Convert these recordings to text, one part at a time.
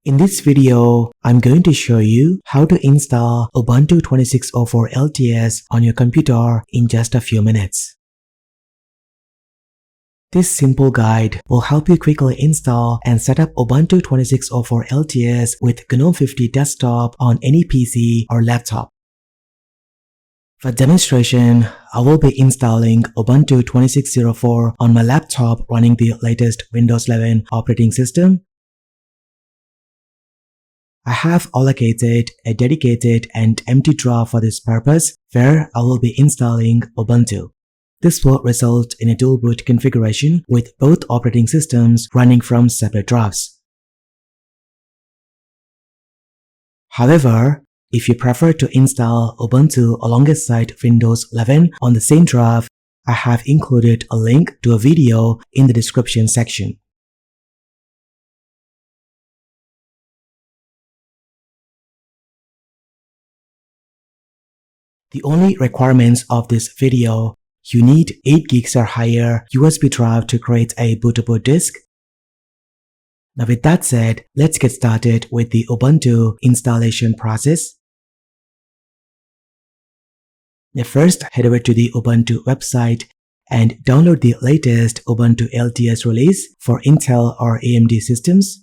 In this video, I'm going to show you how to install Ubuntu 26.04 LTS on your computer in just a few minutes. This simple guide will help you quickly install and set up Ubuntu 26.04 LTS with GNOME 50 desktop on any PC or laptop. For demonstration, I will be installing Ubuntu 26.04 on my laptop running the latest Windows 11 operating system. I have allocated a dedicated and empty drive for this purpose where I will be installing Ubuntu. This will result in a dual boot configuration with both operating systems running from separate drives. However, if you prefer to install Ubuntu alongside Windows 11 on the same drive, I have included a link to a video in the description section. The only requirements of this video: you need 8 gigs or higher USB drive to create a bootable disk. Now with that said, let's get started with the Ubuntu installation process. Now first, head over to the Ubuntu website and download the latest Ubuntu LTS release for Intel or AMD systems.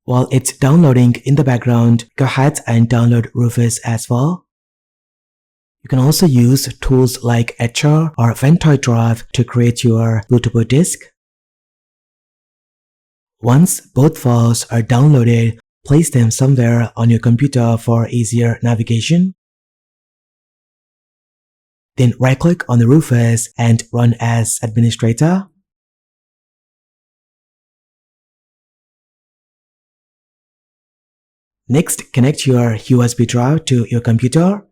While it's downloading in the background, go ahead and download Rufus as well. You can also use tools like Etcher or Ventoy Drive to create your bootable disk. Once both files are downloaded, place them somewhere on your computer for easier navigation. Then right-click on the Rufus and run as administrator. Next, connect your USB drive to your computer.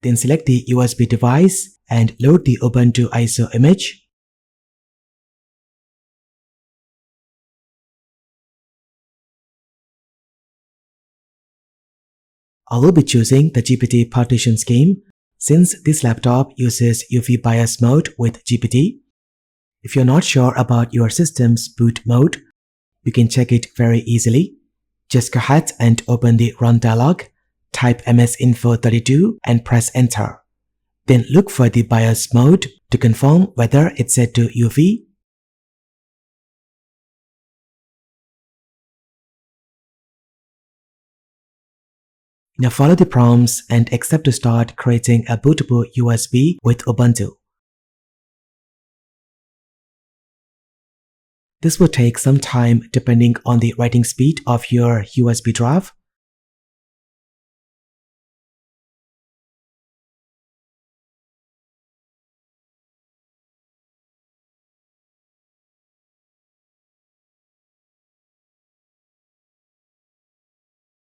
Then select the USB device and load the Ubuntu ISO image. I will be choosing the GPT partition scheme since this laptop uses UEFI BIOS mode with GPT. If you're not sure about your system's boot mode, you can check it very easily. Just go ahead and open the Run dialog, type msinfo32 and press Enter. Then look for the BIOS mode to confirm whether it's set to UEFI. Now follow the prompts and accept to start creating a bootable USB with Ubuntu. This will take some time depending on the writing speed of your USB drive.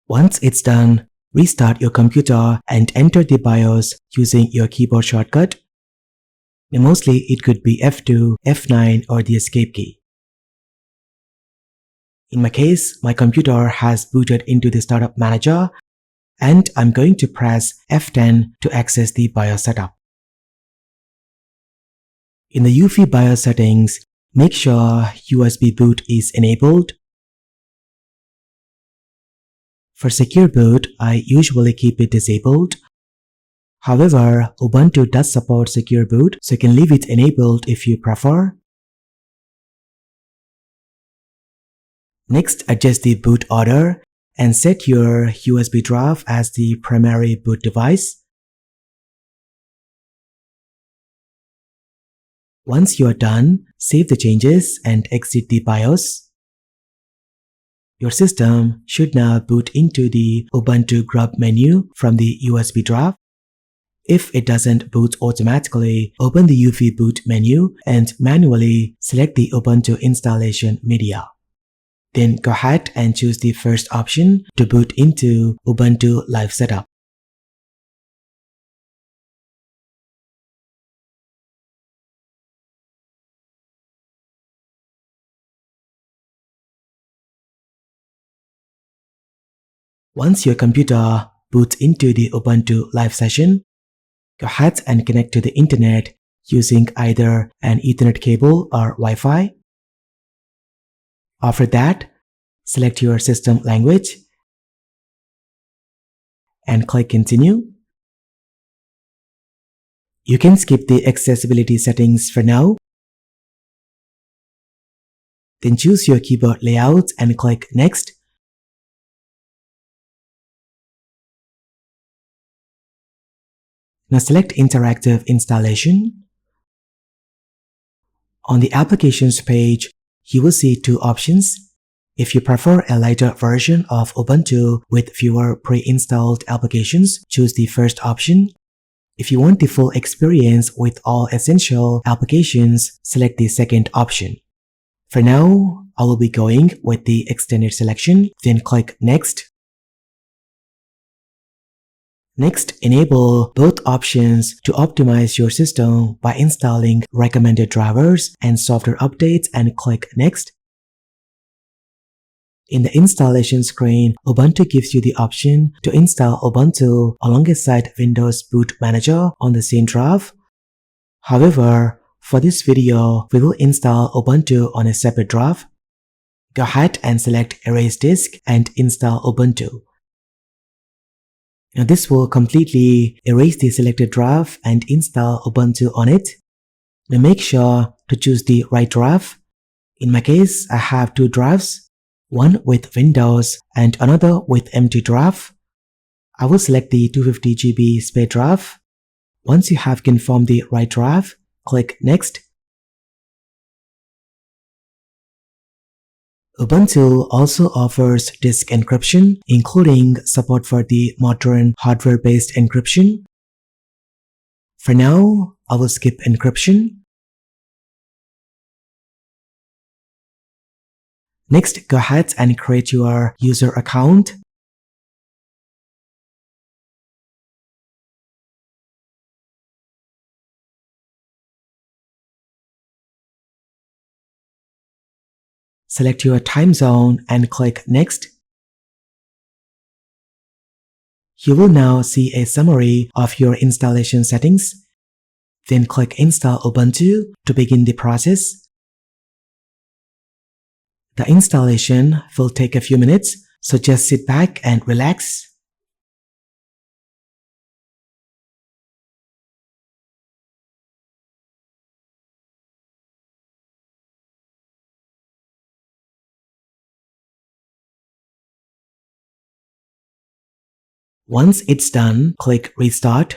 Once it's done, restart your computer and enter the BIOS using your keyboard shortcut. Now mostly it could be F2, F9 or the escape key. In my case, my computer has booted into the startup manager and I'm going to press F10 to access the BIOS setup. In the UEFI BIOS settings, make sure USB boot is enabled. For secure boot, I usually keep it disabled. However, Ubuntu does support secure boot, so you can leave it enabled if you prefer. Next, adjust the boot order and set your USB drive as the primary boot device. Once you are done, save the changes and exit the BIOS. Your system should now boot into the Ubuntu grub menu from the USB drive. If it doesn't boot automatically, open the UEFI boot menu and manually select the Ubuntu installation media. Then go ahead and choose the first option to boot into Ubuntu Live Setup. Once your computer boots into the Ubuntu live session, go ahead and connect to the internet using either an Ethernet cable or Wi-Fi. After that, select your system language and click Continue. You can skip the accessibility settings for now. Then choose your keyboard layout and click Next. Now select Interactive Installation. On the Applications page, you will see two options. If you prefer a lighter version of Ubuntu with fewer pre-installed applications, choose the first option. If you want the full experience with all essential applications, select the second option. For now, I will be going with the extended selection, then click Next. Next, enable both options to optimize your system by installing recommended drivers and software updates and click Next. In the installation screen, Ubuntu gives you the option to install Ubuntu alongside Windows Boot Manager on the same drive. However, for this video, we will install Ubuntu on a separate drive. Go ahead and select Erase Disk and install Ubuntu. Now this will completely erase the selected drive and install Ubuntu on it. Now make sure to choose the right drive. In my case, I have two drives, one with Windows and another with empty drive. I will select the 250 GB spare drive. Once you have confirmed the right drive, click Next. Ubuntu also offers disk encryption, including support for the modern hardware-based encryption. For now, I will skip encryption. Next, go ahead and create your user account. Select your time zone and click Next. You will now see a summary of your installation settings. Then click Install Ubuntu to begin the process. The installation will take a few minutes, so just sit back and relax. Once it's done, click Restart.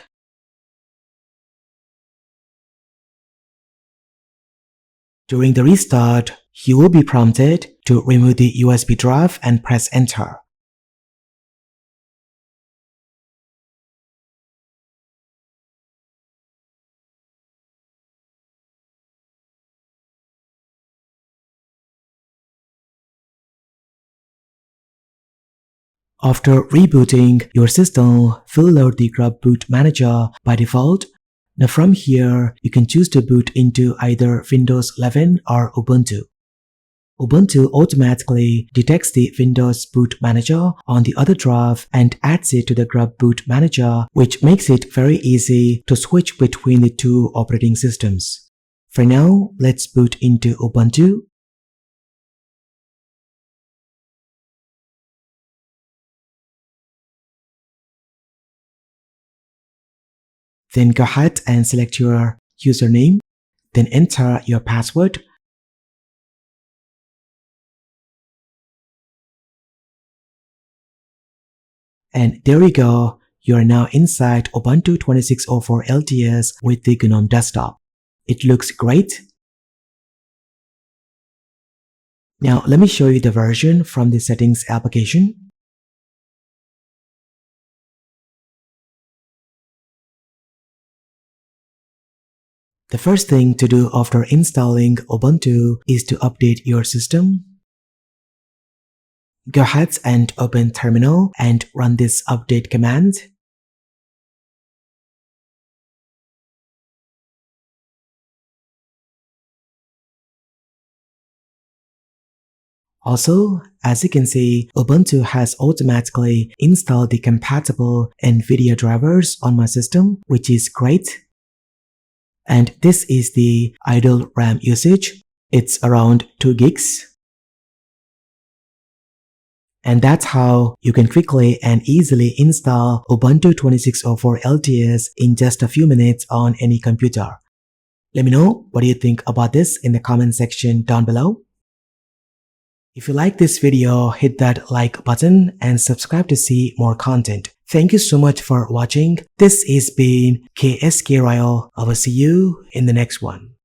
During the restart, you will be prompted to remove the USB drive and press Enter. After rebooting, your system will load the Grub Boot Manager by default. Now from here, you can choose to boot into either Windows 11 or Ubuntu. Ubuntu automatically detects the Windows Boot Manager on the other drive and adds it to the Grub Boot Manager, which makes it very easy to switch between the two operating systems. For now, let's boot into Ubuntu. Then go ahead and select your username, then enter your password. And there you go, you are now inside Ubuntu 26.04 LTS with the GNOME desktop. It looks great. Now let me show you the version from the settings application. The first thing to do after installing Ubuntu is to update your system. Go ahead and open Terminal and run this update command. Also, as you can see, Ubuntu has automatically installed the compatible NVIDIA drivers on my system, which is great. And this is the idle RAM usage. It's around 2 gigs. And that's how you can quickly and easily install Ubuntu 26.04 LTS in just a few minutes on any computer. Let me know what you think about this in the comment section down below. If you like this video, hit that like button and subscribe to see more content. Thank you so much for watching. This has been KSK Royal. I will see you in the next one.